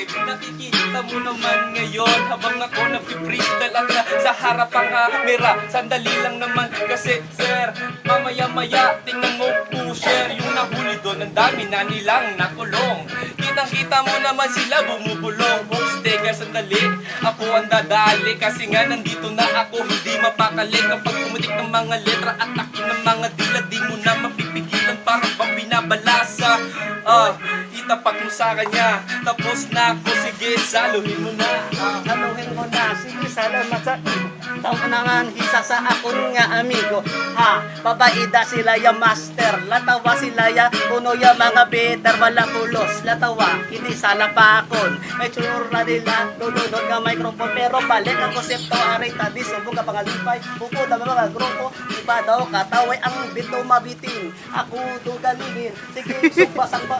Nakikita mo naman ngayon habang ako nagpi-freestyle at sa harap ang kamera. Sandali lang naman kasi sir, mamaya-maya tingnan mo pusher. Yung nahuli doon, ang dami na nilang nakulong. Kitang-kita mo naman sila bumubulong. Oops, teka sandali, ako ang dadali. Kasi nga nandito na ako, hindi mapakali. Kapag pumutik ng mga letra at akin ng mga dila, di mo na mapipigilan, parang pang binabalasa. Itapak mo sa kanya, tapos na ako, sige saluhin mo na. Saluhin mo na, sige salamat sa taunangan hisa sa akong nga amigo. Ha, babaida sila ya master, latawa sila ya puno ya mga bitter, wala pulos, latawa, hindi salapakon. May tsura nila, lulunod nga microphone, pero balik ang konsepto, aray tabi, subong ka pangalipay, upo na mga grupo, iba daw kataway ang bito mabitin, ako dugalingin, sige sumba-samba.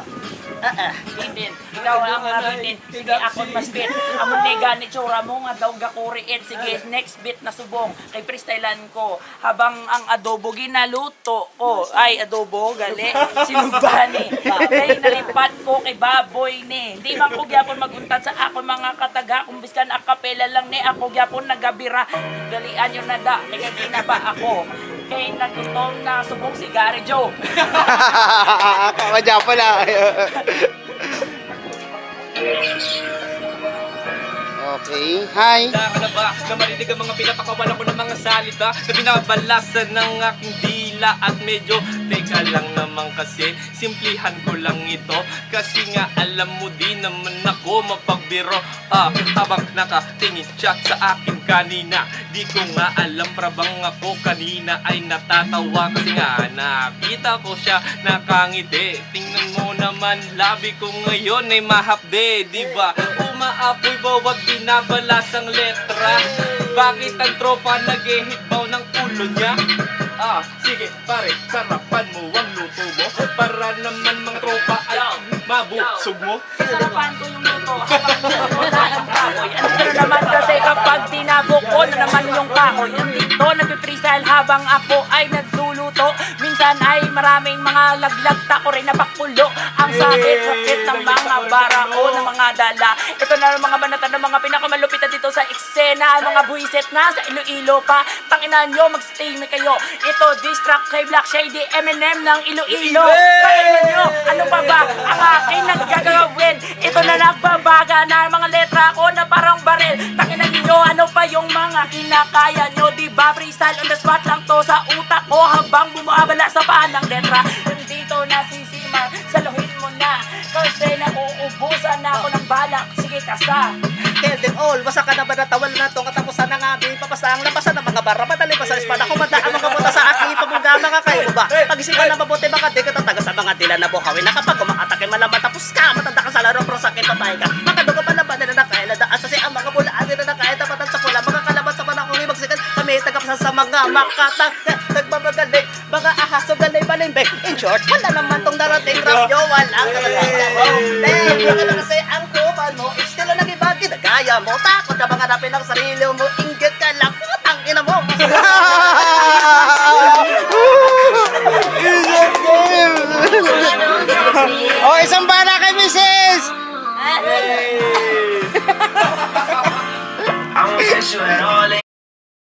Bitin, ikaw ang bitin. Sige, akon mas bit. Amon nega ni tsura mo nga daw gakuriit. Sige, next bit na subong. Kay freestylean ko. Habang ang adobo ginaluto ko. Ay, adobo, gali. Sinubani. Kay nalipat ko kay baboy ni. Hindi man ko gyapon maguntat sa ako mga kataga. Kung biskan akapela lang ni ako gyapon nagabira. Galian yun na da. Kaya di na ba ako. Kay nagutom na subong sigarilyo. Kamadya pala. Okay, hi. Handa ka na ba na marinig ang mga pinapakawalan ko ng mga salita na binabalasan ng aking dila at medyo teka lang naman kasi simplihan ko lang ito kasi nga alam mo di naman ako mapagbiro. Habang nakatingin siya sa akin kanina, di ko nga alam pra bang ako kanina ay natatawa kasi nga nakita ko siya nakangiti. Tingnan mo naman labi ko ngayon ay mahapde, di ba? Umaapoy bawat binabalasang letra. Bakit ang tropa nag-ehitbaw ng ulo niya? Sige pare, sarapan mo ang luto mo para naman mga tropa ay mabusog mo. Sasarapan ko yung luto habang wala ng kahoy. Ano na naman kasi kapag tinabok ko na naman yung kahoy. Nandito nag-freestyle habang ako ay nagluluto. Minsan ay maraming mga laglag tako rin napakulo. Ang sakit-sakit ng mga bara ko ng mga dala. Ito na ang mga banatan ng mga pinakamalupitan dito sa eksena. Mga buwiset na sa Iloilo pa. Tanginan nyo, mag-stay me kayo. Ito, distract kay Black Shady, Eminem ng Iloilo. Tanginan nyo, ano pa ba ang aking naggagawin? Ito na nagbabaga na mga letra ko na parang baril. Tanginan nyo, ano pa yung mga kinakaya nyo? Diba freestyle on the spot lang to sa utak ko habang bumabala sa paan ng letra. Dito na sisimar, saluhin mo na kasi nauubusan na ako ng balak. Sige kasa. Tell them all, basa ka na ba natawal na itong katapusan ng aming papasang labasan ng mga bara, madali pa sa espada, kumanda ang mga buta sa aking pamungga mga kayo ba? Pag-isipan na mabuti baka di ka tataga sa mga dila na buhawin na kapag umakatake malamang tapos ka, matanda ka sa laro pero sa akin patay ka. Mga dugo pa laban nila na kaya nadaan sa ang mga bulaan nila na kaya tapatan sa pula, mga kalaban sa panahong ibagsikan, kami tagapasa sa mga makatang nagbabagaling, mga ahas o galay balimbek. In short, wala naman tong darating rap nyo, walang katagay. Kasi ang kupan mo, is still ang nag-iba, ginagaya mo, takot ka mga napin ang sarili mo,